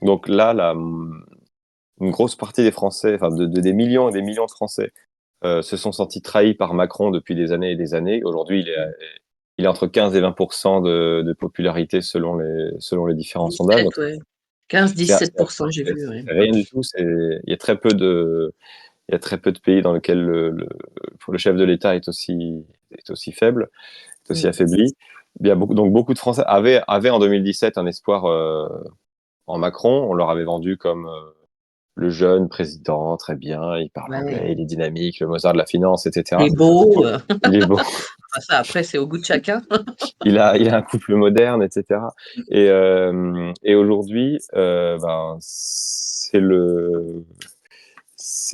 Donc là, une grosse partie des Français, enfin des millions et des millions de Français, se sont sentis trahis par Macron depuis des années et des années. Aujourd'hui, il est entre 15 et 20% de popularité selon les différents sondages. 17, Donc, ouais. 15, c'est 17%, j'ai vu, ouais. rien du tout. Il y a très peu il y a très peu de pays dans lesquels le chef de l'État est aussi faible, est aussi Mm. affaibli. Donc beaucoup de Français avaient en 2017 un espoir en Macron. On leur avait vendu comme le jeune président, très bien, il parle Ouais. anglais, il est dynamique, le Mozart de la finance, Il etc. est beau. Il est beau, Enfin, ça, après, c'est au goût de chacun. il a un couple moderne, etc. Et aujourd'hui, c'est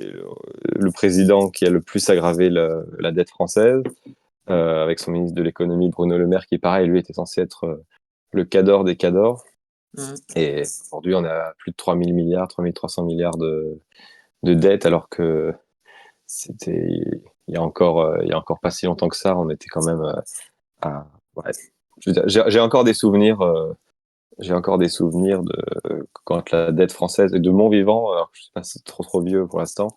le président qui a le plus aggravé la dette française, avec son ministre de l'économie Bruno Le Maire qui, pareil, lui était censé être le cador des cadors. Mm. Et aujourd'hui, on est à plus de 3000 milliards, 3300 milliards de dettes, alors que c'était il y a encore pas si longtemps que ça, on était quand même à ouais. J'ai encore des souvenirs. J'ai encore des souvenirs de quand la dette française et de mon vivant. Alors je sais pas si c'est trop vieux pour l'instant.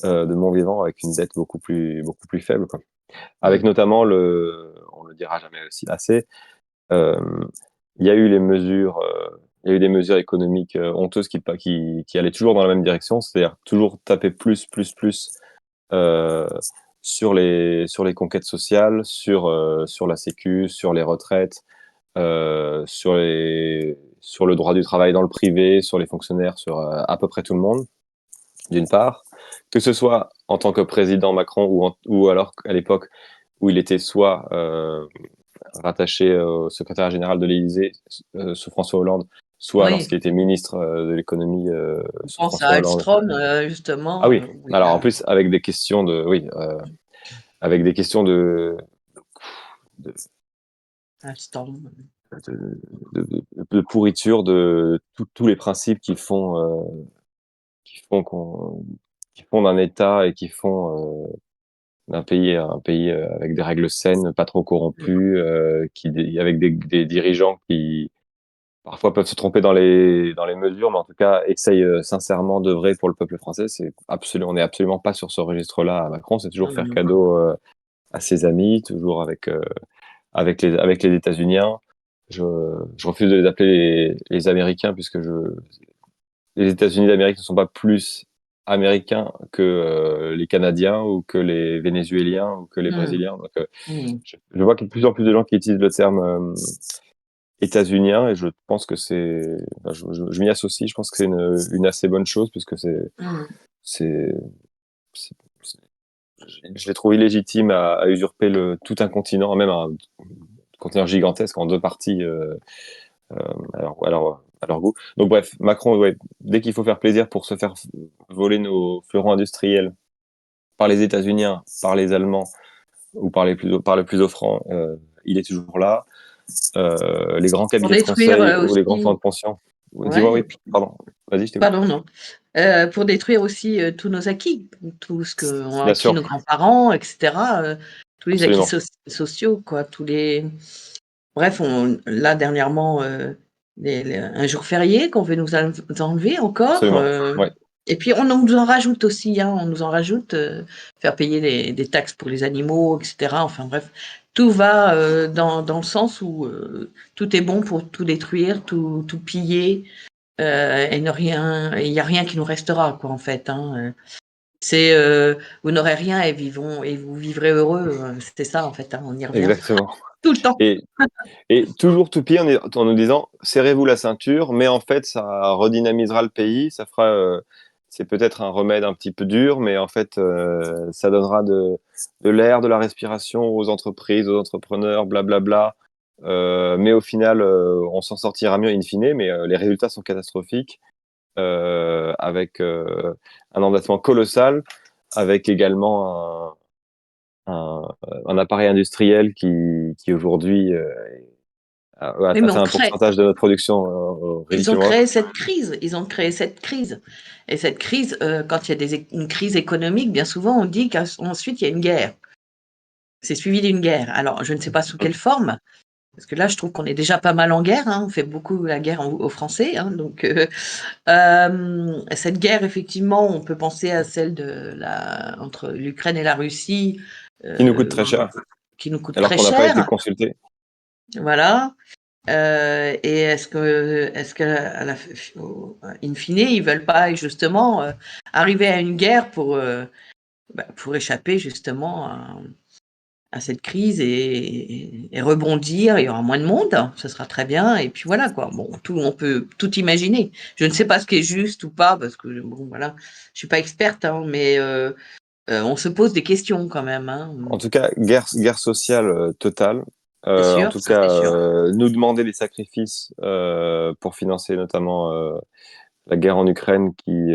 De mon vivant avec une dette beaucoup plus faible, quoi. Avec Mm. notamment on le dira jamais aussi assez. Euh, il y a eu les mesures. Il y a eu des mesures économiques honteuses qui allaient toujours dans la même direction, c'est-à-dire toujours taper plus euh, sur les conquêtes sociales, sur la sécu, sur les retraites, sur le droit du travail dans le privé, sur les fonctionnaires, sur à peu près tout le monde, d'une part. Que ce soit en tant que président Macron ou alors à l'époque où il était soit rattaché au secrétaire général de l'Élysée sous François Hollande, soit Oui, lorsqu'il était ministre de l'économie on sous pense à François Hollande. Alstom, Ah justement, oui, où il alors en a... plus avec des questions de, oui, avec des questions de, Alstom. de pourriture de tous les principes qui font qu'on, qui font d'un État et qui font d'un pays un pays avec des règles saines, pas trop corrompues, avec des dirigeants qui parfois peuvent se tromper dans les mesures, mais en tout cas essayent sincèrement d'œuvrer pour le peuple français. On n'est absolument pas sur ce registre-là à Macron. C'est toujours Non, faire non. cadeau à ses amis, toujours avec les États-Uniens. Je, je refuse de les appeler les Américains puisque les États-Unis d'Amérique ne sont pas plus américains que les Canadiens ou que les Vénézuéliens ou que les Mm. Brésiliens. Donc, Mm. je vois qu'il y a de plus en plus de gens qui utilisent le terme états-unien et je pense que je m'y associe. Je pense que c'est une assez bonne chose puisque Mm. c'est, c'est- c'est- je les trouve illégitimes à usurper tout un continent, même un continent gigantesque en deux parties. À leur goût. Donc bref, Macron, ouais, dès qu'il faut faire plaisir pour se faire voler nos fleurons industriels par les États-Unis, par les Allemands ou par le plus offrant, il est toujours là. Les grands Pour cabinets de détruire conseil ou les grands fonds aussi... de pension. Dis-moi, Ouais, et oui, puis, pardon. Vas-y, je t'écoute. pardon, non. Pour détruire aussi tous nos acquis, tout ce qu'ont Bien acquis sûr, nos grands-parents, etc. Tous les acquis absolument. sociaux, quoi. Tous les... Bref, là, dernièrement, un jour férié qu'on veut nous enlever encore. Absolument. Ouais. Et puis, on nous en rajoute aussi, hein, on nous en rajoute, faire payer des taxes pour les animaux, etc. Enfin bref, tout va dans le sens où tout est bon pour tout détruire, tout piller, et ne rien, il n'y a rien qui nous restera, quoi, en fait. Hein. C'est vous n'aurez rien et vous vivrez heureux. C'est ça, en fait. Hein, on y revient Exactement. tout le temps. Et, et toujours tout pire en nous disant serrez-vous la ceinture, mais en fait ça redynamisera le pays, ça fera c'est peut-être un remède un petit peu dur, mais en fait ça donnera de l'air, de la respiration aux entreprises, aux entrepreneurs, blablabla. Mais au final, on s'en sortira mieux in fine, mais les résultats sont catastrophiques, avec un endettement colossal, avec également un appareil industriel qui aujourd'hui a Oui, mais atteint un pourcentage de notre production ils ont ridiculement. créé cette crise. Ils ont créé cette crise. Et cette crise, quand il y a une crise économique, bien souvent, on dit qu'ensuite, il y a une guerre. C'est suivi d'une guerre. Alors, je ne sais pas sous quelle forme, Parce que là, je trouve qu'on est déjà pas mal en guerre, hein, on fait beaucoup la guerre aux Français, hein, donc cette guerre, effectivement, on peut penser à celle entre l'Ukraine et la Russie, Qui nous coûte euh, très cher, qui nous coûte alors très qu'on n'a pas été cher. consulté. Voilà. Et in fine, ils veulent pas justement arriver à une guerre pour échapper justement à cette crise et rebondir. Il y aura moins de monde, ça sera très bien. Et puis voilà quoi. Bon, on peut tout imaginer. Je ne sais pas ce qui est juste ou pas parce que bon voilà, je suis pas experte, hein, mais on se pose des questions quand même. Hein. En tout cas, guerre sociale totale. C'est En sûr, tout ça cas, c'est sûr. nous demander des sacrifices pour financer notamment la guerre en Ukraine qui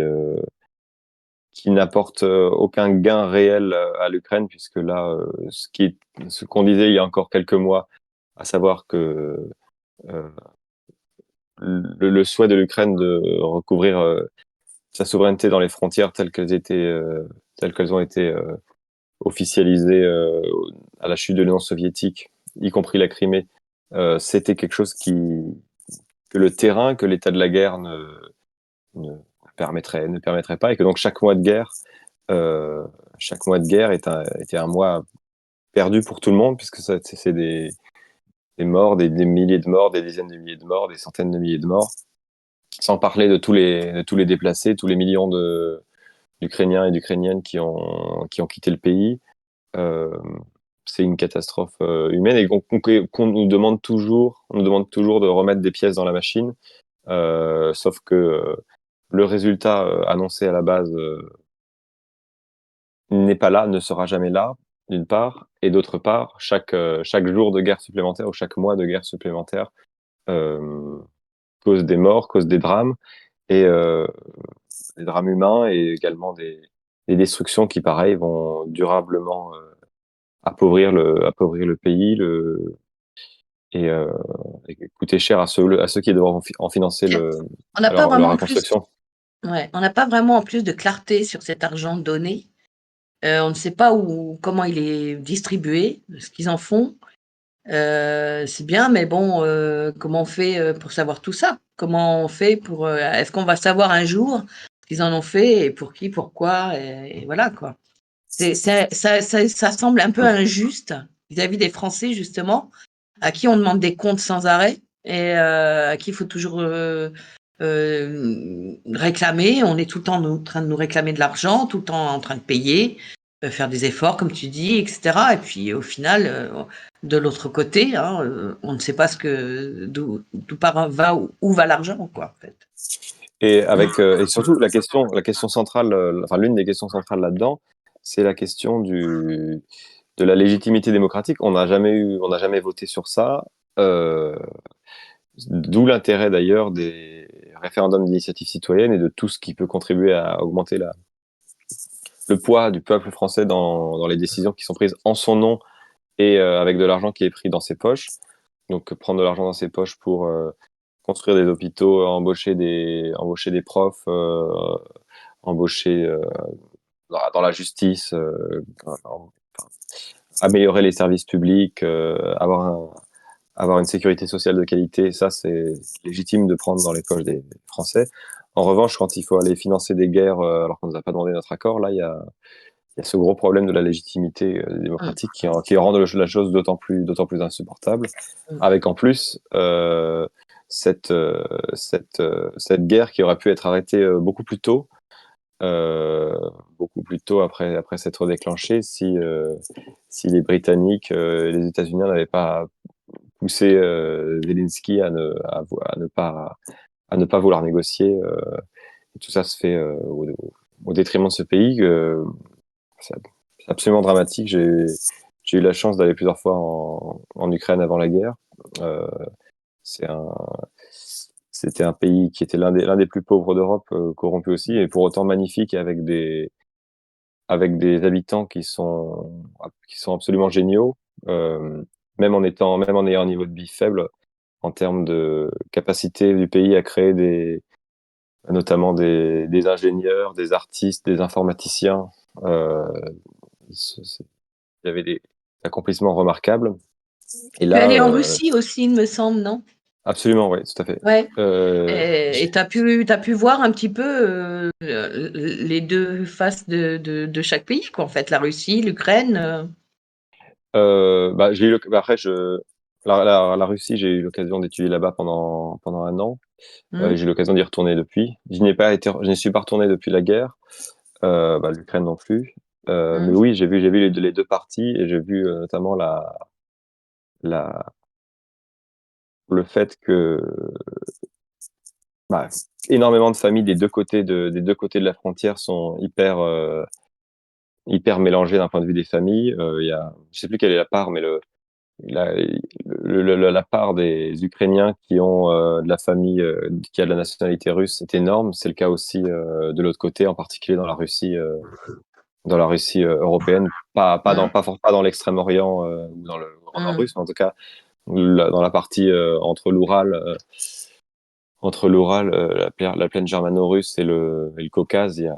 n'apporte aucun gain réel à l'Ukraine, puisque là, ce qu'on disait il y a encore quelques mois, à savoir que euh, le souhait de l'Ukraine de recouvrir sa souveraineté dans les frontières telles qu'elles ont été officialisées à la chute de l'Union soviétique, y compris la Crimée, c'était quelque chose que le terrain, que l'état de la guerre ne ne permettrait pas, et que donc euh, chaque mois de guerre était un mois perdu pour tout le monde, puisque c'est des morts, des milliers de morts, des dizaines de milliers de morts, des centaines de milliers de morts, sans parler de tous les déplacés, tous les millions d'Ukrainiens et d'Ukrainiennes qui ont quitté le pays. Euh, c'est une catastrophe humaine, et qu'on on nous demande toujours de remettre des pièces dans la machine, sauf que le résultat annoncé à la base n'est pas là, ne sera jamais là, d'une part, et d'autre part, chaque jour de guerre supplémentaire ou chaque mois de guerre supplémentaire euh, cause des morts, cause et des drames humains, et également des destructions qui, pareil, vont durablement appauvrir le pays et, et coûter cher à ceux qui devront en financer On n'a pas leur vraiment plus, reconstruction. ouais, on n'a pas vraiment en plus de clarté sur cet argent donné. On ne sait pas comment il est distribué, ce qu'ils en font. C'est bien, mais bon, comment on fait pour savoir tout ça? Comment on fait est-ce qu'on va savoir un jour ce qu'ils en ont fait et pour qui, pourquoi, et voilà quoi. Ça semble un peu injuste vis-à-vis des Français justement, à qui on demande des comptes sans arrêt et à qui il faut toujours réclamer. On est tout le temps en train de nous réclamer de l'argent, tout le temps en train de payer, faire des efforts, comme tu dis, etc. Et puis au final, de l'autre côté, hein, on ne sait pas d'où va où va l'argent, quoi, en fait. Et surtout, la question centrale, enfin, l'une des questions centrales là-dedans, c'est la question de la légitimité démocratique. On n'a jamais voté sur ça. Euh, D'où l'intérêt d'ailleurs des référendums d'initiative citoyenne et de tout ce qui peut contribuer à augmenter le poids du peuple français dans les décisions qui sont prises en son nom et avec de l'argent qui est pris dans ses poches. Donc prendre de l'argent dans ses poches pour construire des hôpitaux, embaucher des profs, embaucher dans la justice, améliorer les services publics, avoir une sécurité sociale de qualité, ça c'est légitime de prendre dans les poches des Français. En revanche, quand il faut aller financer des guerres alors qu'on ne nous a pas demandé notre accord, là il y a ce gros problème de la légitimité Mmh, démocratique qui rend la chose d'autant plus insupportable, mmh. avec en plus cette guerre qui aurait pu être arrêtée euh, beaucoup plus tôt après s'être déclenchée si les Britanniques et les États-Unis n'avaient pas poussé Zelensky à ne pas vouloir négocier. Et tout ça se fait au détriment de ce pays. C'est absolument dramatique. J'ai eu la chance d'aller plusieurs fois en Ukraine avant la guerre. Euh, c'est un, C'était un pays qui était l'un des plus pauvres d'Europe, corrompu aussi, et pour autant magnifique, avec des habitants qui sont absolument géniaux, euh, même en ayant un niveau de vie faible, en termes de capacité du pays à créer notamment des ingénieurs, des artistes, des informaticiens. Euh, il y avait des accomplissements remarquables. Et Tu es là, allé en Russie aussi, il me semble, non? absolument, oui, tout à fait. Ouais. Et J'ai- tu as pu voir un petit peu les deux faces de chaque pays, quoi, en fait, la Russie, l'Ukraine. bah, après, la Russie, j'ai eu l'occasion d'étudier là-bas pendant un an. J'ai eu l'occasion d'y retourner depuis. Je n'y suis pas retourné depuis la guerre. Bah, l'Ukraine non plus. Mais oui, j'ai vu les deux parties et j'ai vu notamment la, le fait que bah, énormément de familles des deux côtés de la frontière sont hyper mélangées d'un point de vue des familles. Il y a, je sais plus quelle est la part, mais la, la part des Ukrainiens qui ont de la famille qui a de la nationalité russe est énorme. C'est le cas aussi de l'autre côté, en particulier dans la Russie européenne, pas dans l'Extrême-Orient ou dans le Grand Nord russe, mais en tout cas dans la partie entre l'Oural, la plaine germano-russe et le Caucase, et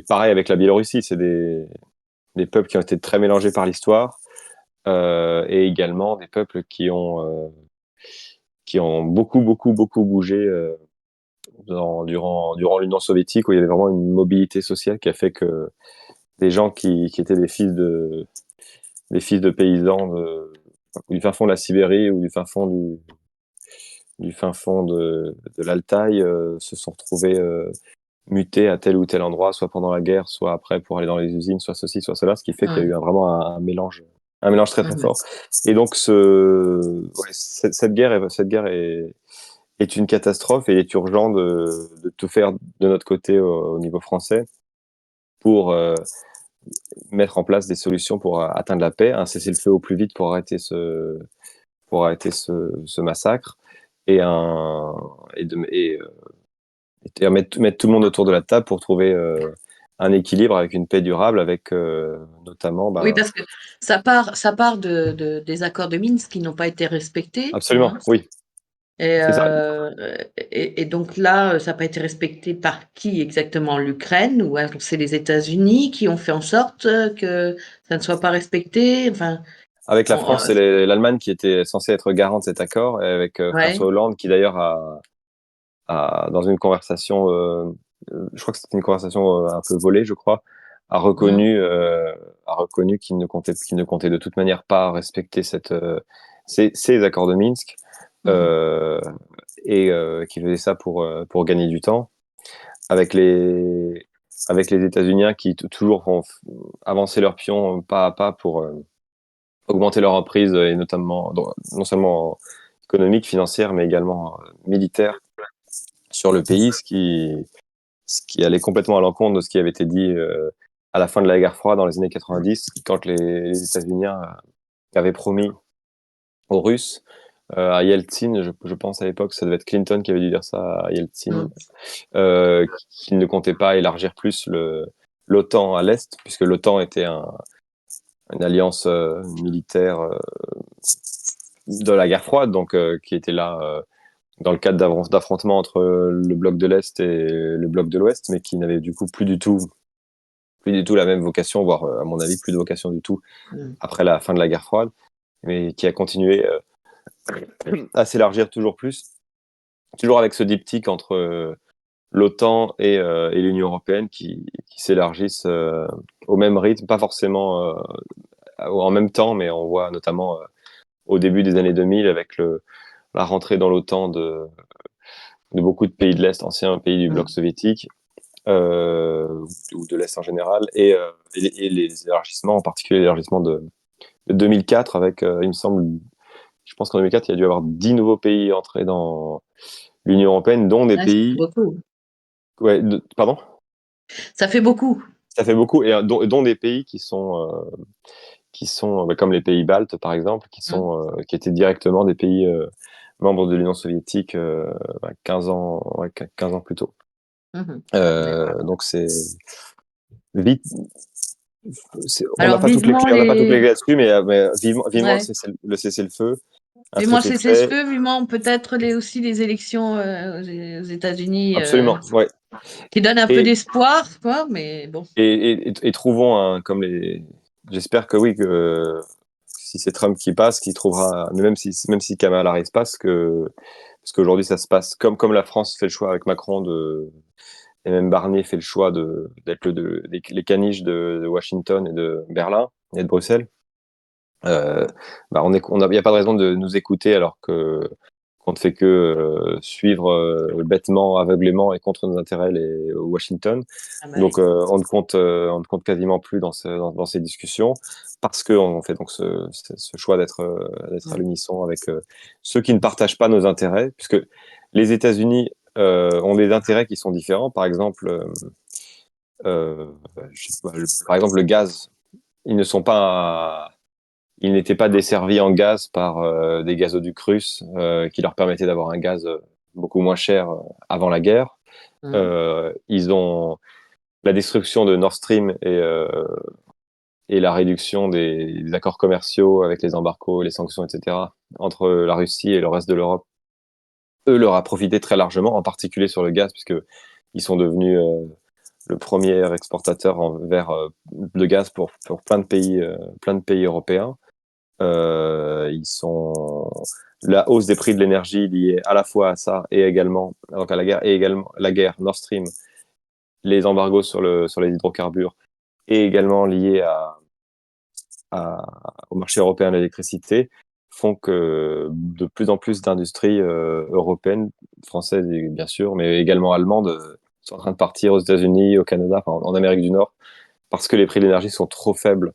pareil avec la Biélorussie, c'est des peuples qui ont été très mélangés par l'histoire et également des peuples qui ont beaucoup, beaucoup, beaucoup bougé durant l'Union soviétique, où il y avait vraiment une mobilité sociale qui a fait que des gens qui étaient des fils de paysans du fin fond de la Sibérie ou du fin fond de l'Altaï se sont retrouvés mutés à tel ou tel endroit, soit pendant la guerre, soit après pour aller dans les usines, soit ceci, soit cela, ce qui fait qu'il y a eu vraiment un mélange très très fort. Et donc cette guerre est une catastrophe et il est urgent de tout faire de notre côté au niveau français pour mettre en place des solutions pour atteindre la paix, un cessez-le-feu au plus vite pour arrêter ce massacre et un et mettre tout le monde autour de la table pour trouver un équilibre avec une paix durable, avec notamment, Oui, ben, parce que ça part des accords de Minsk qui n'ont pas été respectés, absolument, hein. oui, Et, c'est ça. et donc là, ça n'a pas été respecté par qui exactement? L'Ukraine ou alors c'est les États-Unis qui ont fait en sorte que ça ne soit pas respecté? Enfin, Avec la on- France et l'Allemagne qui étaient censés être garants de cet accord, et avec ouais. François Hollande qui d'ailleurs dans une conversation, je crois que c'était une conversation un peu volée, je crois, a Mm, reconnu, euh, a reconnu qu'il ne comptait de toute manière pas respecter ces accords de Minsk mhm, euh, et qu'il faisait ça pour gagner du temps avec les États-Unis qui toujours vont avancer leurs pions pas à pas pour augmenter leur emprise et notamment non seulement économique, financière, mais également militaire sur le pays, ce qui allait complètement à l'encontre de ce qui avait été dit à la fin de la guerre froide dans les années 90, quand les États-Unis avaient promis aux Russes, à Yeltsin, je pense à l'époque, ça devait être Clinton qui avait dû dire ça à Yeltsin, mm, qu'il ne comptait pas élargir plus l'OTAN à l'Est, puisque l'OTAN était une alliance militaire de la guerre froide, donc qui était là dans le cadre d'affrontements entre le bloc de l'Est et le bloc de l'Ouest, mais qui n'avait du coup plus du tout la même vocation, voire à mon avis plus de vocation du tout mm. après la fin de la guerre froide, mais qui a continué à s'élargir toujours plus, toujours avec ce diptyque entre l'OTAN et l'Union européenne qui s'élargissent au même rythme, pas forcément en même temps, mais on voit notamment au début des années 2000 avec la rentrée dans l'OTAN de beaucoup de pays de l'Est, anciens pays du bloc Mm. soviétique, ou de l'Est en général, et les élargissements, en particulier l'élargissement de 2004 avec, il me semble, je pense qu'en 2004, il y a dû y avoir 10 nouveaux pays entrés dans l'Union européenne, dont des Ouais, ça fait pays, beaucoup. ouais, pardon? Ça fait beaucoup. Ça fait beaucoup, et dont des pays qui sont bah, comme les pays baltes, par exemple, Mm, qui étaient directement des pays membres de l'Union soviétique 15 ans, ouais, 15 ans plus tôt. mhm. D'accord. Donc c'est vite, on n'a Alors pas toutes les vivement clés, on n'a pas toutes les les, clés là-dessus, mais vivement ouais, le cessez-le-feu, un vivement le traité de paix, cessez-le-feu, vivement peut-être aussi les élections aux États-Unis absolument, ouais. qui donnent un peu Et, d'espoir, quoi. Mais bon. et trouvons j'espère que oui, que si c'est Trump qui passe, qui trouvera, mais même si Kamala Harris passe, parce qu'aujourd'hui ça se passe comme la France fait le choix avec Macron et même Barnier fait le choix d'être les caniches de Washington et de Berlin et de Bruxelles. Bah il n'y a pas de raison de nous écouter alors qu'on ne fait que suivre bêtement, aveuglément et contre nos intérêts Washington. Ah bah oui. Donc on ne compte quasiment plus dans ces discussions parce qu'on fait donc ce choix d'être à Mmh. l'unisson avec ceux qui ne partagent pas nos intérêts, puisque les États-Unis ont des intérêts qui sont différents. Par exemple, je sais pas, par exemple le gaz, ils ne sont pas ils n'étaient pas desservis en gaz par des gazoducs russes qui leur permettaient d'avoir un gaz beaucoup moins cher avant la guerre. Mmh. Ils ont la destruction de Nord Stream et la réduction des accords commerciaux avec les embargos, les sanctions, etc. entre la Russie et le reste de l'Europe. Eux leur a profité très largement, en particulier sur le gaz, puisque ils sont devenus le premier exportateur de gaz pour plein de pays européens. Ils sont la hausse des prix de l'énergie liée à la fois à ça et également donc à la guerre et également la guerre Nord Stream, les embargos sur les hydrocarbures et également liés au marché européen de l'électricité font que de plus en plus d'industries européennes, françaises bien sûr, mais également allemandes sont en train de partir aux États-Unis, au Canada, enfin, en Amérique du Nord, parce que les prix de l'énergie sont trop faibles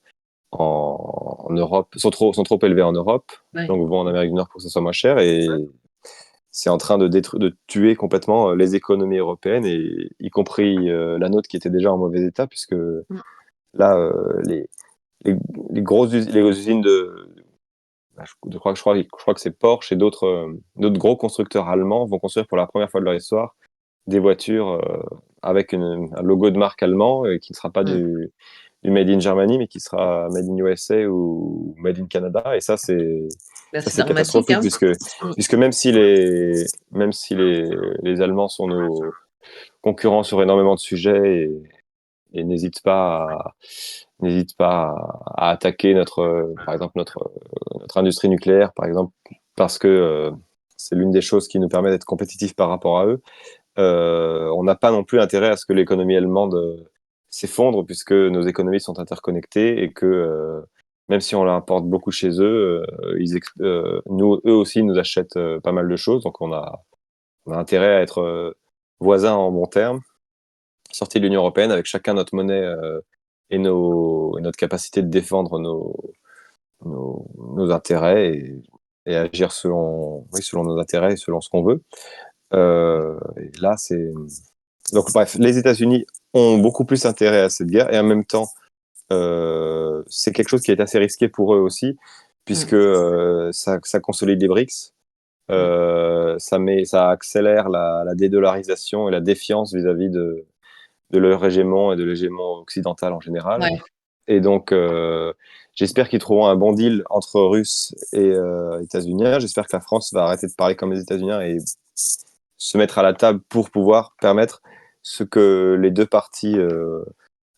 en Europe, sont trop élevés en Europe, Ouais. donc vont en Amérique du Nord pour que ce soit moins cher, et c'est en train de tuer complètement les économies européennes, et y compris la nôtre qui était déjà en mauvais état, puisque Mmh. là, les, les usines je crois que c'est Porsche et d'autres gros constructeurs allemands vont construire pour la première fois de leur histoire des voitures avec un logo de marque allemand qui ne sera pas Mmh. du Made in Germany, mais qui sera Made in USA ou Made in Canada. Et Bah, ça, c'est c'est dramatique, catastrophique hein. Mmh. puisque même si les Allemands sont nos concurrents sur énormément de sujets et n'hésitent pas à attaquer par exemple, notre industrie nucléaire, par exemple, parce que c'est l'une des choses qui nous permet d'être compétitifs par rapport à eux. On n'a pas non plus intérêt à ce que l'économie allemande s'effondre, puisque nos économies sont interconnectées et que même si on leur importe beaucoup chez eux, eux aussi nous achètent pas mal de choses. Donc on a intérêt à être voisins en bons termes, sortis de l'Union européenne avec chacun notre monnaie et notre capacité de défendre nos intérêts et agir selon nos intérêts et selon ce qu'on veut. Et là, donc bref, les États-Unis ont beaucoup plus intérêt à cette guerre et en même temps, c'est quelque chose qui est assez risqué pour eux aussi, puisque Mmh. ça consolide les BRICS, Mmh. ça accélère la dédollarisation et la défiance vis-à-vis de leur hégémon et de l'hégémon occidental en général. Ouais. Et donc, j'espère qu'ils trouveront un bon deal entre Russes et États-Uniens. J'espère que la France va arrêter de parler comme les États-Unis et se mettre à la table pour pouvoir permettre ce que les deux parties,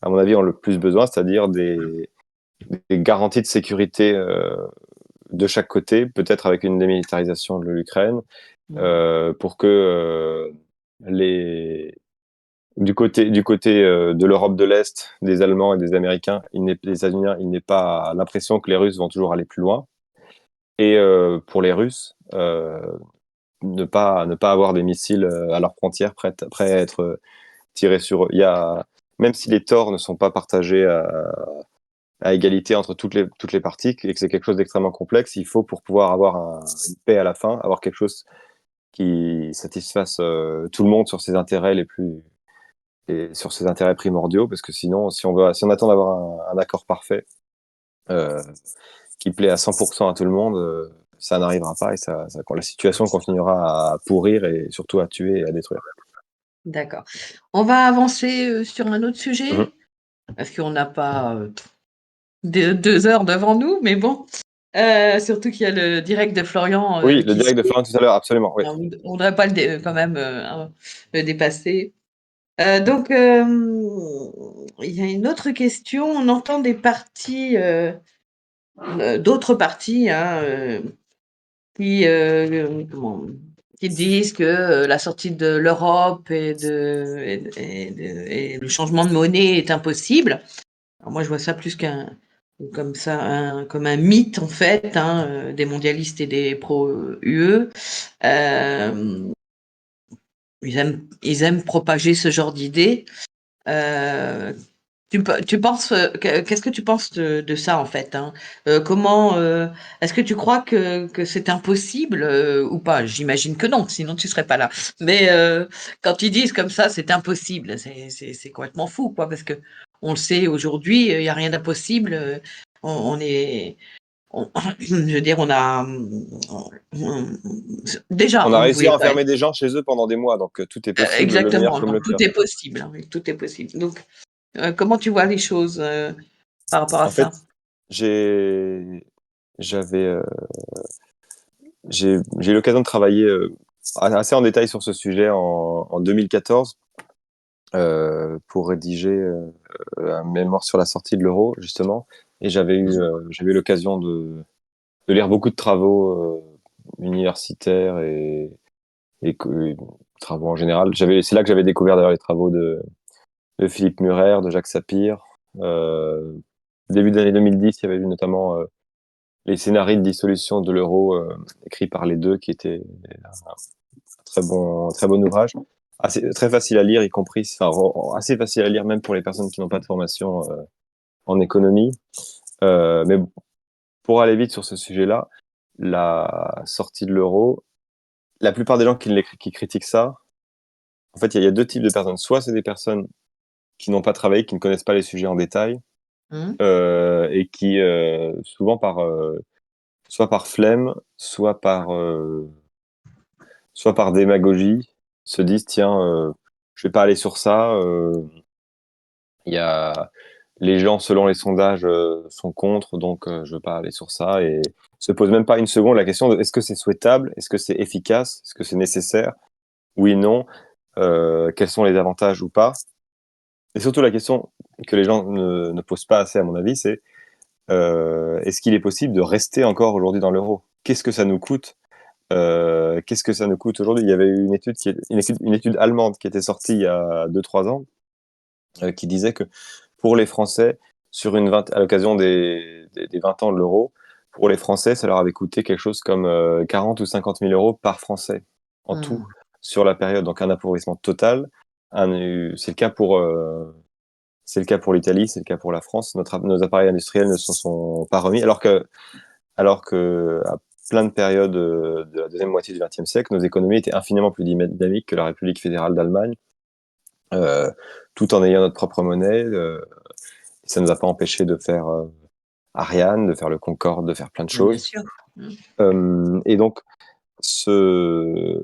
à mon avis, ont le plus besoin, c'est-à-dire des garanties de sécurité de chaque côté, peut-être avec une démilitarisation de l'Ukraine, Mmh. pour que les du côté de l'Europe de l'Est, des Allemands et des Américains, des États-Unis, il n'est pas l'impression que les Russes vont toujours aller plus loin. Et pour les Russes, ne pas avoir des missiles à leurs frontières prêts à être tirés sur eux. Même si les torts ne sont pas partagés à égalité entre toutes les parties et que c'est quelque chose d'extrêmement complexe, il faut pour pouvoir avoir une paix à la fin, avoir quelque chose qui satisfasse tout le monde sur ses intérêts et sur ses intérêts primordiaux, parce que sinon, si on attend d'avoir un accord parfait euh, qui plaît à 100% à tout le monde, ça n'arrivera pas et la situation continuera à pourrir et surtout à tuer et à détruire. D'accord. On va avancer, sur un autre Mhm. sujet, parce qu'on n'a pas, 2 heures devant nous, mais bon, surtout qu'il y a le direct de Florian, Oui, le qui direct de suit. Florent tout à l'heure, absolument, oui. On voudrait pas quand même, hein, le dépasser. Donc, il y a une autre question. On entend des partis, d'autres partis, hein, qui, qui disent que la sortie de l'Europe et le changement de monnaie est impossible. Alors moi, je vois ça plus comme ça, comme un mythe en fait, hein, des mondialistes et des pro-UE. Ils aiment propager ce genre d'idées. Euh, tu penses, qu'est-ce que tu penses de ça en fait, hein? Est-ce que tu crois que c'est impossible ou pas? J'imagine que non, sinon tu serais pas là. Mais quand ils disent comme ça, c'est impossible, c'est complètement fou, quoi, parce que on le sait aujourd'hui, il y a rien d'impossible. On est, je veux dire, déjà On a on ne réussi voulait à pas enfermer des gens chez eux pendant des mois, donc tout est possible, le meilleur exactement. comme le Donc tout pire. est possible, hein, oui, tout est possible. Donc comment tu vois les choses par rapport à En fait, ça? j'ai j'avais j'ai eu l'occasion de travailler assez en détail sur ce sujet en 2014 pour rédiger un mémoire sur la sortie de l'euro justement, et j'avais eu l'occasion de lire beaucoup de travaux universitaires et travaux en général. C'est là que j'avais découvert d'ailleurs les travaux de Philippe Murer, de Jacques Sapir. Euh, Début des années 2010, il y avait eu notamment les scénarios de dissolution de l'euro écrits par les deux, qui étaient un très bon ouvrage. Très facile à lire, y compris, enfin, assez facile à lire même pour les personnes qui n'ont pas de formation en économie. Mais pour aller vite sur ce sujet-là, la sortie de l'euro, la plupart des gens qui critiquent ça, en fait, il y a deux types de personnes. Soit c'est des personnes qui n'ont pas travaillé, qui ne connaissent pas les sujets en détail, Mmh. et qui, souvent soit par flemme, soit par démagogie, se disent, tiens, je vais pas aller sur ça. Il y a les gens, selon les sondages, sont contre, donc je veux pas aller sur ça, et se pose même pas une seconde la question de est-ce que c'est souhaitable, est-ce que c'est efficace, est-ce que c'est nécessaire, oui, non, quels sont les avantages ou pas. Et surtout la question que les gens ne posent pas assez à mon avis, c'est est-ce qu'il est possible de rester encore aujourd'hui dans l'euro? Qu'est-ce que ça nous coûte? Qu'est-ce que ça nous coûte aujourd'hui? Il y avait une étude allemande qui était sortie il y a 2-3 ans, qui disait que pour les Français, à l'occasion des 20 ans de l'euro, pour les Français, ça leur avait coûté quelque chose comme 40 ou 50 000 euros par Français en tout Mmh. sur la période. Donc un appauvrissement total. C'est le cas pour l'Italie, c'est le cas pour la France. Nos appareils industriels ne s'en sont pas remis, alors que à plein de périodes de la deuxième moitié du XXe siècle, nos économies étaient infiniment plus dynamiques que la République fédérale d'Allemagne, euh, tout en ayant notre propre monnaie. Ça ne nous a pas empêché de faire Ariane, de faire le Concorde, de faire plein de Bah, bien choses. sûr. Mmh. Et donc, ce...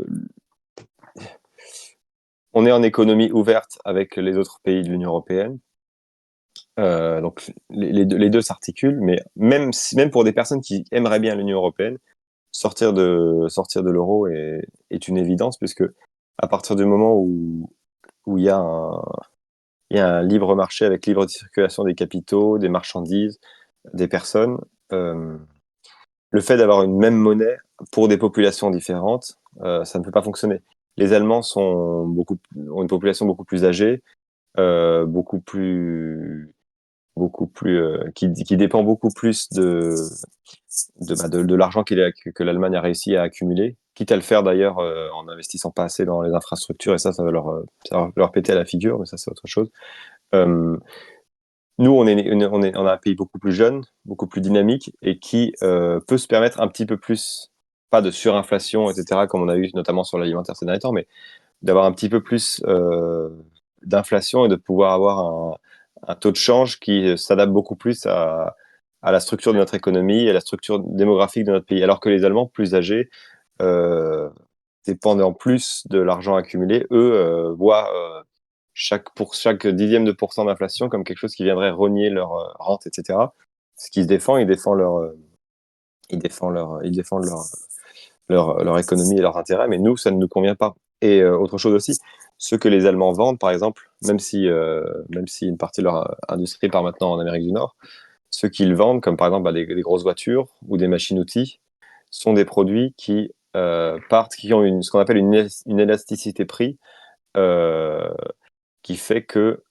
on est en économie ouverte avec les autres pays de l'Union européenne. Donc, les deux s'articulent, mais même pour des personnes qui aimeraient bien l'Union européenne, sortir de l'euro est une évidence, puisque à partir du moment où il y a un libre marché avec libre circulation des capitaux, des marchandises, des personnes, euh, le fait d'avoir une même monnaie pour des populations différentes, ça ne peut pas fonctionner. Les Allemands ont une population beaucoup plus âgée, euh, beaucoup plus, qui dépend beaucoup plus de l'argent que l'Allemagne a réussi à accumuler, quitte à le faire d'ailleurs en n'investissant pas assez dans les infrastructures, et ça va leur péter à la figure, mais ça c'est autre chose. Euh, Nous, on a un pays beaucoup plus jeune, beaucoup plus dynamique, et qui peut se permettre un petit peu plus, pas de surinflation, etc., comme on a eu notamment sur l'alimentaire ces derniers temps, mais d'avoir un petit peu plus d'inflation et de pouvoir avoir un taux de change qui s'adapte beaucoup plus à la structure de notre économie et à la structure démographique de notre pays. Alors que les Allemands, plus âgés, euh, dépendant plus de l'argent accumulé, eux voient pour chaque dixième de pourcent d'inflation comme quelque chose qui viendrait rogner leur rente, etc. Ce qui se défend, ils défendent leur économie et leurs intérêts, mais nous, ça ne nous convient pas. Et autre chose aussi, ce que les Allemands vendent, par exemple, même si une partie de leur industrie part maintenant en Amérique du Nord, ce qu'ils vendent, comme par exemple des grosses voitures ou des machines-outils, sont des produits qui partent, qui ont ce qu'on appelle une élasticité prix, euh, qui fait que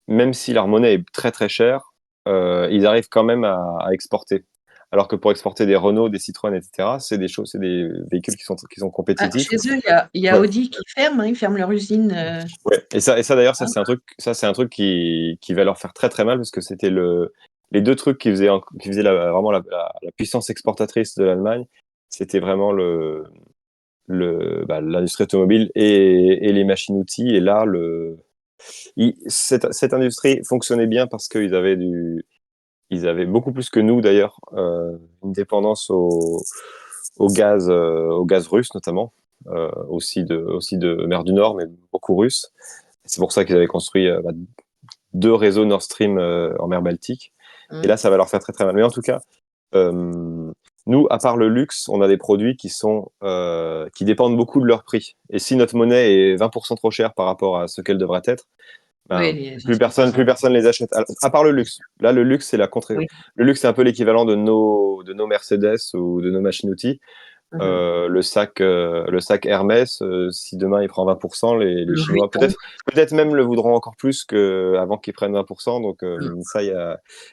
même si leur monnaie est très très chère, ils arrivent quand même à exporter. Alors que pour exporter des Renault, des Citroën, etc., c'est des véhicules qui sont Ah, compétitifs. chez eux, il y a Ouais. Audi qui ferme, hein, ils ferment leur usine. Ouais. Et ça d'ailleurs, Hein. ça c'est un truc qui va leur faire très très mal parce que c'était les deux trucs qui faisaient vraiment la puissance exportatrice de l'Allemagne. C'était vraiment l'industrie automobile et les machines-outils. Et là, cette industrie fonctionnait bien parce ils avaient beaucoup plus que nous d'ailleurs, une dépendance au gaz russe notamment, aussi de mer du Nord, mais beaucoup russe. C'est pour ça qu'ils avaient construit deux réseaux Nord Stream en mer Baltique. Et Mmh. là, ça va leur faire très très mal. Mais en tout cas, euh, nous, à part le luxe, on a des produits qui dépendent beaucoup de leur prix. Et si notre monnaie est 20% trop chère par rapport à ce qu'elle devrait être, Oui, ben, les gens sont pas. plus personne les achète. À part le luxe. Là, le luxe, Oui. le luxe, c'est un peu l'équivalent de nos Mercedes ou de nos machines-outils. Mmh. Le sac Hermès, si demain il prend 20%, les Louis Chinois Vuitton. peut-être même le voudront encore plus qu'avant qu'ils prennent 20%. Donc Mmh. ça, il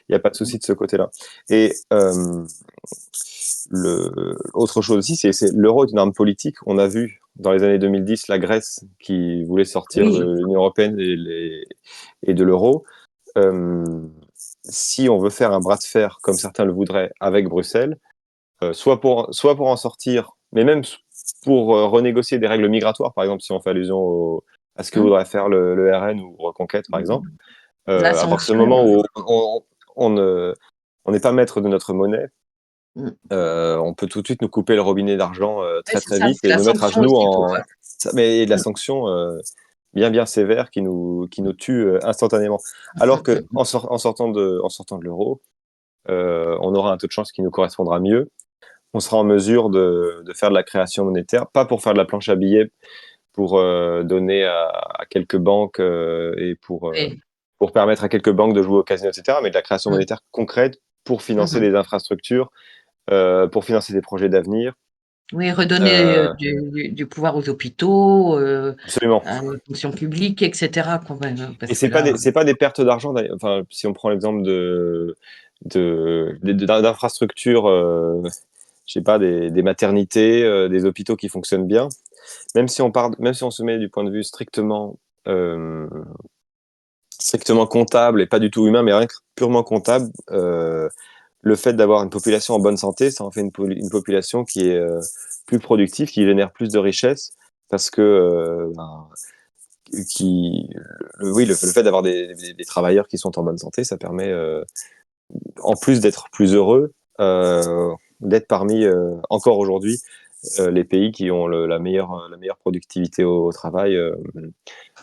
y a pas de souci de ce côté-là. Et autre chose aussi, c'est l'euro est une arme politique. On a vu dans les années 2010 la Grèce qui voulait sortir Oui. de l'Union européenne et de l'euro. Euh, Si on veut faire un bras de fer comme certains le voudraient avec Bruxelles, soit pour en sortir, mais même pour renégocier des règles migratoires, par exemple, si on fait allusion à ce que Mmh. voudrait faire le RN ou Reconquête, par exemple, La à partir sanction. du moment où on on n'est pas maître de notre monnaie, Mmh. on peut tout de suite nous couper le robinet d'argent Ouais, très c'est très ça, vite c'est et la nous mettre à sanction genoux aussi pour, mais de la mmh, sanction bien sévère qui nous tue instantanément. Alors que en sortant de l'euro, on aura un taux de chance qui nous correspondra mieux. On sera en mesure de faire de la création monétaire, pas pour faire de la planche à billets, pour donner à quelques banques oui. pour permettre à quelques banques de jouer au casino, etc., mais de la création Mmh. monétaire concrète pour Mmh financer mh. des infrastructures, pour financer des projets d'avenir. Oui, redonner, Euh, du pouvoir aux hôpitaux, Absolument. à la fonction publique et cetera quand même, hein, Et parce que là, c'est pas des pertes d'argent. Enfin, si on prend l'exemple d'infrastructures, je sais pas, des maternités, des hôpitaux qui fonctionnent bien, même si on se met du point de vue euh, strictement comptable et pas du tout humain, mais rien que purement comptable, le fait d'avoir une population en bonne santé, ça en fait une population qui est plus productive, qui génère plus de richesses, parce que qui, oui, le fait d'avoir des travailleurs qui sont en bonne santé, ça permet, en plus d'être plus heureux, d'être parmi, encore aujourd'hui, les pays qui ont la meilleure productivité au travail,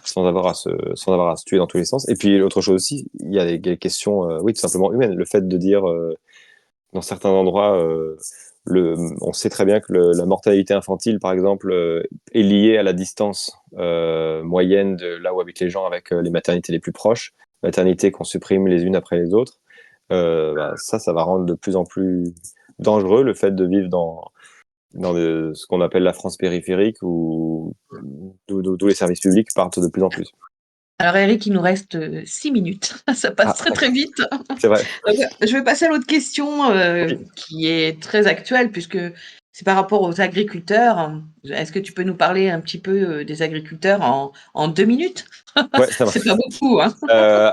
sans avoir à se tuer dans tous les sens. Et puis, l'autre chose aussi, il y a des questions, oui, tout simplement humaines. Le fait de dire, dans certains endroits, on sait très bien que la mortalité infantile, par exemple, est liée à la distance moyenne de là où habitent les gens avec les maternités les plus proches, maternités qu'on supprime les unes après les autres. Ça va rendre de plus en plus dangereux le fait de vivre ce qu'on appelle la France périphérique, d'où les services publics partent de plus en plus. alors Eric, il nous reste, 6 minutes. Ça passe Ah, très, très vite. c'est vrai. Donc, je vais passer à l'autre question, Oui. qui est très actuelle puisque c'est par rapport aux agriculteurs. Est-ce que tu peux nous parler un petit peu, des agriculteurs en 2 minutes? Ouais, ça C'est pas marche. beaucoup, hein?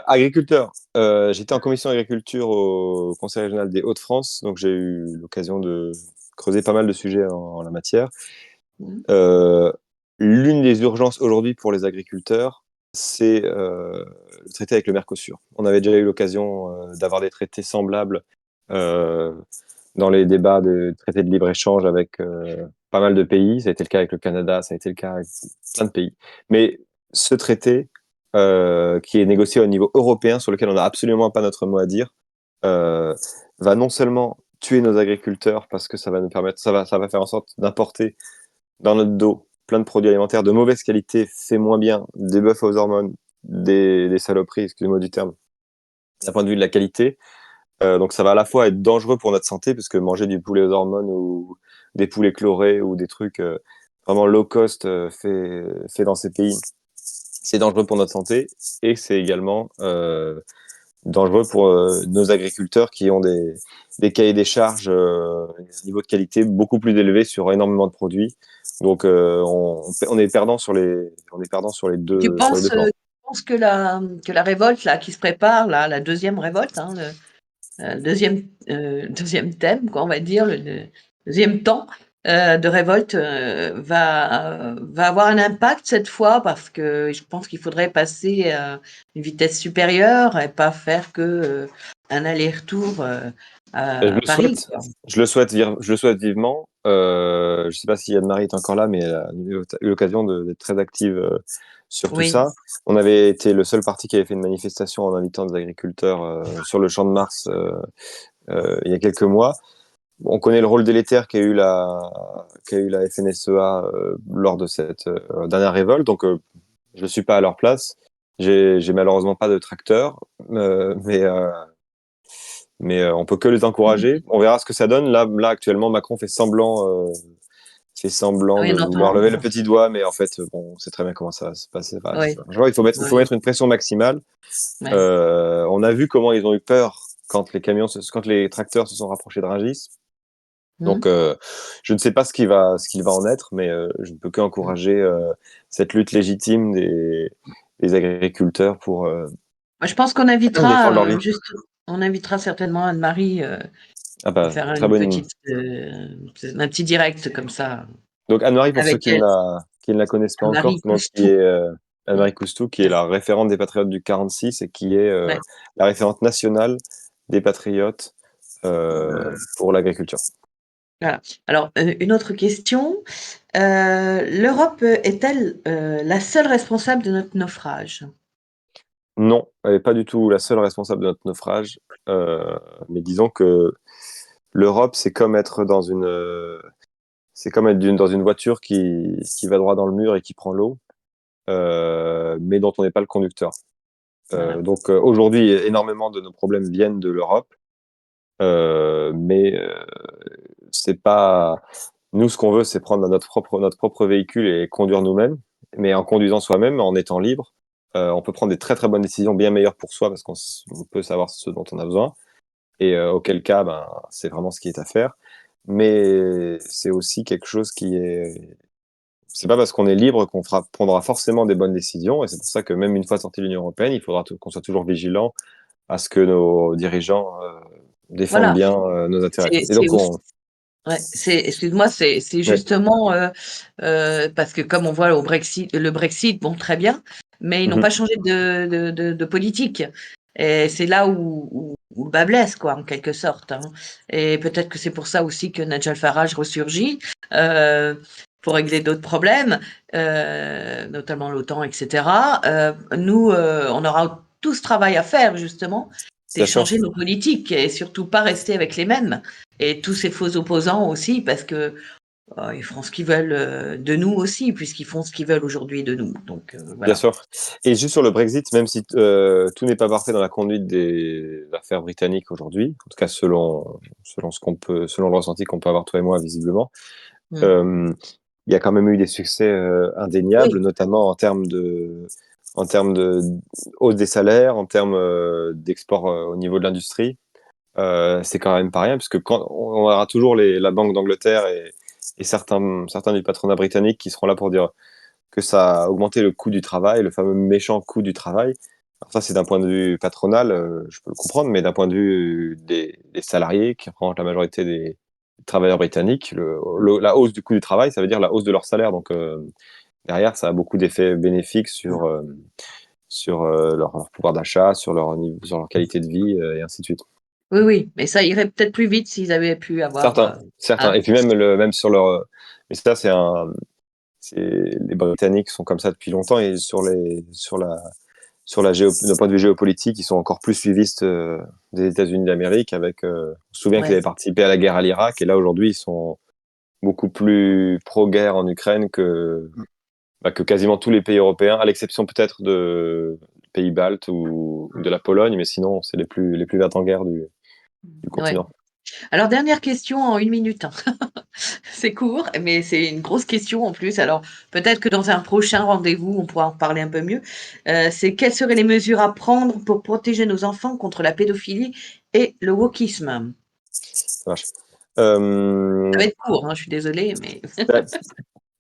Agriculteur, j'étais en commission agriculture au Conseil régional des Hauts-de-France, donc j'ai eu l'occasion de creuser pas mal de sujets en la matière. Mmh. Euh, L'une des urgences aujourd'hui pour les agriculteurs, c'est le traité avec le Mercosur. On avait déjà eu l'occasion d'avoir des traités semblables euh, dans les débats de traités de libre-échange avec pas mal de pays. Ça a été le cas avec le Canada, ça a été le cas avec plein de pays. Mais ce traité, qui est négocié au niveau européen, sur lequel on n'a absolument pas notre mot à dire, euh, va non seulement tuer nos agriculteurs parce que ça va faire en sorte d'importer dans notre dos plein de produits alimentaires de mauvaise qualité, fait moins bien, des bœufs aux hormones, des saloperies, excusez-moi du terme, d'un point de vue de la qualité. Donc ça va à la fois être dangereux pour notre santé, parce que manger du poulet aux hormones ou des poulets chlorés ou des trucs vraiment low cost fait dans ces pays, c'est dangereux pour notre santé, et c'est également dangereux pour nos agriculteurs qui ont des cahiers des charges, des niveaux de qualité beaucoup plus élevés sur énormément de produits. Donc on est perdant sur les sur les deux plans. Tu penses que la révolte là, qui se prépare, là, la deuxième révolte, hein, deuxième thème, quoi, on va dire, le deuxième temps de révolte va avoir un impact cette fois, parce que je pense qu'il faudrait passer à une vitesse supérieure et pas faire que un aller-retour Je à le Paris, souhaite, quoi. je le souhaite vivement. Je sais pas si Anne-Marie est encore là, mais elle a eu l'occasion d'être très active sur tout Oui, ça. On avait été le seul parti qui avait fait une manifestation en invitant des agriculteurs sur le Champ de Mars il y a quelques mois. On connaît le rôle délétère qu'a eu la FNSEA lors de cette dernière révolte, donc je ne suis pas à leur place. J'ai malheureusement pas de tracteur, mais on peut que les encourager. On verra ce que ça donne. Là actuellement, Macron fait semblant de rien vouloir lever le d'entendre. petit doigt, mais en fait, bon, on sait très bien comment ça va se passer. Enfin, Oui, je vois, il faut oui, mettre une pression maximale. ouais. On a vu comment ils ont eu peur quand les tracteurs se sont rapprochés de Rungis. Donc, Hmm. je ne sais pas ce qu'il va en être, mais je ne peux qu'encourager cette lutte légitime des agriculteurs Moi, je pense qu'on défendre leur invitera vie. on invitera certainement Anne-Marie Ah à bah, faire très bonne. un petit direct comme ça Donc Anne-Marie, pour ceux avec elle. qui ne la connaissent pas encore, Anne-Marie donc, qui Coustou. est Anne-Marie Coustou, qui est la référente des Patriotes du 46 et qui est Ouais, la référente nationale des Patriotes pour l'agriculture. voilà. Alors, une autre question. L'Europe est-elle la seule responsable de notre naufrage? Non, elle n'est pas du tout la seule responsable de notre naufrage, mais disons que l'Europe, c'est comme être dans une voiture qui va droit dans le mur et qui prend l'eau, mais dont on n'est pas le conducteur. Voilà. Donc aujourd'hui, énormément de nos problèmes viennent de l'Europe, mais c'est pas nous, ce qu'on veut, c'est prendre notre propre véhicule et conduire nous-mêmes. Mais en conduisant soi-même, en étant libre, on peut prendre des très très bonnes décisions, bien meilleures pour soi, parce on peut savoir ce dont on a besoin. Et auquel cas, ben, c'est vraiment ce qui est à faire. Mais c'est aussi quelque chose qui est c'est pas parce qu'on est libre prendra forcément des bonnes décisions. Et c'est pour ça que même une fois sorti de l'Union européenne, il faudra qu'on soit toujours vigilant à ce que nos dirigeants défendent Voilà. bien nos intérêts. Et C'est donc, aussi, ouais, excuse-moi, c'est ouais. justement parce que comme on voit le Brexit, bon, très bien, mais ils n'ont Mhm. pas changé de politique. Et c'est là où le bas blesse, quoi, en quelque sorte, hein. Et peut-être que c'est pour ça aussi que Nigel Farage ressurgit euh, pour régler d'autres problèmes, notamment l'OTAN, etc. Nous, on aura tout ce travail à faire, justement, c'est Bien sûr. changer nos politiques et surtout pas rester avec les mêmes. Et tous ces faux opposants aussi, parce que ils feront ce qu'ils veulent de nous aussi, puisqu'ils font ce qu'ils veulent aujourd'hui de nous. Donc Bien voilà. sûr. Et juste sur le Brexit, même si tout n'est pas parfait dans la conduite des affaires britanniques aujourd'hui, en tout cas selon le ressenti qu'on peut avoir toi et moi visiblement, Mm. euh, il y a quand même eu des succès indéniables, Oui, notamment en termes de hausse des salaires, en termes d'export au niveau de l'industrie. C'est quand même pas rien, puisque quand on aura toujours la Banque d'Angleterre et certains du patronat britannique qui seront là pour dire que ça a augmenté le coût du travail, le fameux méchant coût du travail. Alors ça, c'est d'un point de vue patronal, je peux le comprendre, mais d'un point de vue des salariés, qui représentent la majorité des travailleurs britanniques, la hausse du coût du travail, ça veut dire la hausse de leur salaire. Donc derrière, ça a beaucoup d'effets bénéfiques sur leur pouvoir d'achat, sur leur qualité de vie, et ainsi de suite. oui, oui. Mais ça irait peut-être plus vite s'ils avaient pu avoir. Certains. Hein. Et puis même sur leur, mais ça, les Britanniques sont comme ça depuis longtemps et d'un point de vue géopolitique, ils sont encore plus suivistes des États-Unis d'Amérique. On se souvient qu'ils Ouais. avaient participé à la guerre à l'Irak, et là aujourd'hui, ils sont beaucoup plus pro-guerre en Ukraine que quasiment tous les pays européens, à l'exception peut-être de pays baltes ou de la Pologne, mais sinon, c'est les plus verts en guerre du Ouais. continent. Alors dernière question en 1 minute, hein. C'est court, mais c'est une grosse question en plus. Alors peut-être que dans un prochain rendez-vous, on pourra en parler un peu mieux. C'est quelles seraient les mesures à prendre pour protéger nos enfants contre la pédophilie et le wokisme? Ça marche. Ça va Euh, être court, hein, je suis désolée, mais bah,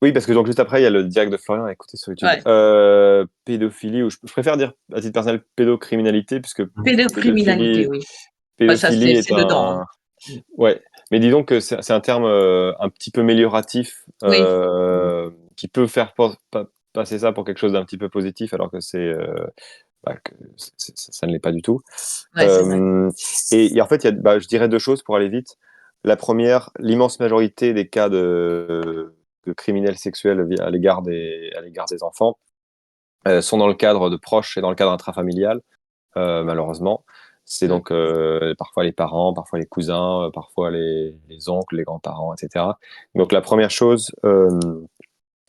oui, parce que donc juste après, il y a le direct de Florian à écouter sur YouTube. ouais, Pédophilie, ou je préfère dire à titre personnel pédocriminalité, puisque pédocriminalité, pédophilie, oui. Bah, ça pédophilie est c'est dedans, un, hein. Mmh. ouais, mais disons que c'est un terme un petit peu amélioratif, Oui, qui peut faire passer ça pour quelque chose d'un petit peu positif, alors que ça ne l'est pas du tout. ouais, c'est vrai. Euh, et en fait, je dirais deux choses pour aller vite. La première, l'immense majorité des cas de criminels sexuels à l'égard des enfants sont dans le cadre de proches et dans le cadre intrafamilial, malheureusement. C'est Mmh, donc parfois les parents, parfois les cousins, parfois les oncles, les grands-parents, etc. Donc la première chose,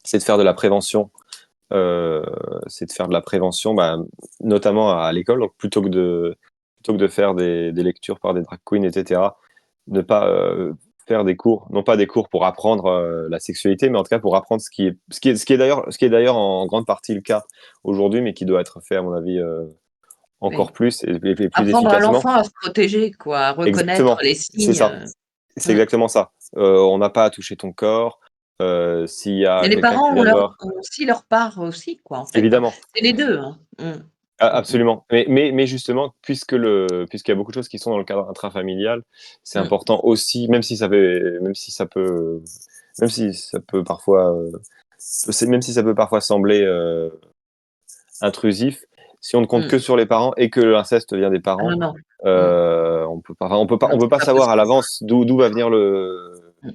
c'est de faire de la prévention. Euh, c'est de faire de la prévention, notamment à l'école. Donc plutôt que de faire des lectures par des drag queens, etc. Ne pas faire des cours, non pas des cours pour apprendre la sexualité, mais en tout cas pour apprendre ce qui est d'ailleurs en grande partie le cas aujourd'hui, mais qui doit être fait à mon avis oui. encore plus et plus Apprendre à efficacement. l'enfant à se protéger quoi, à reconnaître Exactement, les c'est signes, ça. C'est mmh. exactement ça. On n'a pas à toucher ton corps. S'il y Et a les quelqu'un parents qui vient te voir, ont aussi leur part aussi quoi, en fait, hein. évidemment, C'est les 2, hein. Mmh. Mmh mh. absolument. Mais justement, puisqu'il y a beaucoup de choses qui sont dans le cadre intrafamilial, c'est Mmh. important aussi, même si ça peut parfois, même si ça peut parfois sembler intrusif, si on ne compte Mmh. que sur les parents et que l'inceste vient des Ah non, parents, non. Mmh. Non, on peut c'est pas pas savoir à possible. l'avance d'où va venir Mmh.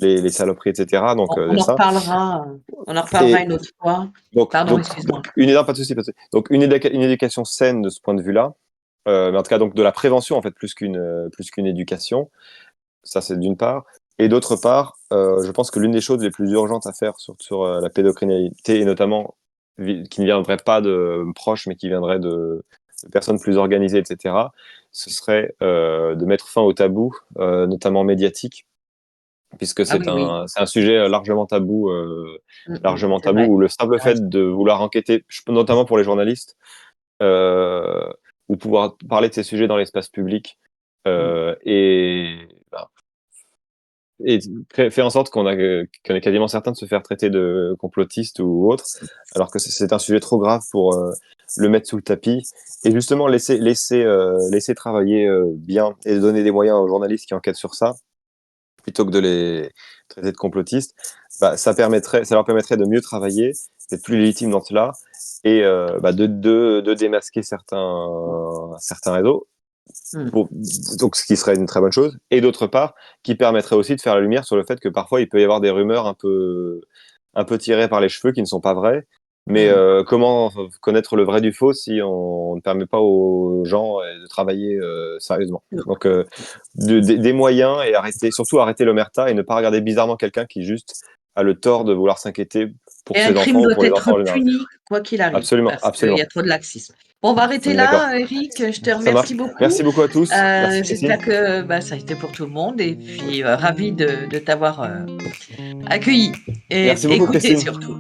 les saloperies, etc. Donc il y On a en ça. reparlera, on en reparlera Et une autre fois. donc, Pardon, donc, excuse-moi. donc pas de souci, pas de souci. Donc une éducation saine de ce point de vue-là, mais en tout cas donc de la prévention en fait plus qu'une éducation. Ça c'est d'une part. Et d'autre part, je pense que l'une des choses les plus urgentes à faire sur la pédocriminalité et notamment qui ne viendrait pas de proches mais qui viendrait de personnes plus organisées, etc. Ce serait de mettre fin au tabou, notamment médiatique, puisque Ah oui, oui. c'est un sujet Mmh mh. largement C'est tabou, vrai, où le tu simple as raison. fait de vouloir enquêter, notamment pour les journalistes, euh, ou pouvoir parler de ces sujets dans l'espace public, Mmh. bah, et fait en sorte qu'on est quasiment certain de se faire traiter de complotiste ou autre, alors que c'est un sujet trop grave pour le mettre sous le tapis. Et justement, laisser travailler bien et donner des moyens aux journalistes qui enquêtent sur ça, plutôt que de les traiter de complotistes, ça leur permettrait de mieux travailler, d'être plus légitimes dans cela, et de démasquer certains réseaux, Mmh. pour, donc ce qui serait une très bonne chose, et d'autre part, qui permettrait aussi de faire la lumière sur le fait que parfois il peut y avoir des rumeurs un peu tirées par les cheveux qui ne sont pas vraies. Mais Mmh. comment connaître le vrai du faux si on ne permet pas aux gens de travailler sérieusement? Donc des moyens, et surtout arrêter l'omerta et ne pas regarder bizarrement quelqu'un qui juste a le tort de vouloir s'inquiéter pour Et un ses crime enfants ou doit pour les enfants être en général. puni quoi qu'il arrive, Absolument, parce qu'il y absolument. a trop de laxisme. Bon, on va On arrêter est d'accord. là, Eric, je te Ça marche. remercie beaucoup. Merci beaucoup à tous. Merci Christine. J'espère que, bah, ça a été pour tout le monde et puis, ravie de t'avoir, accueilli et Merci beaucoup écouté Christine. surtout.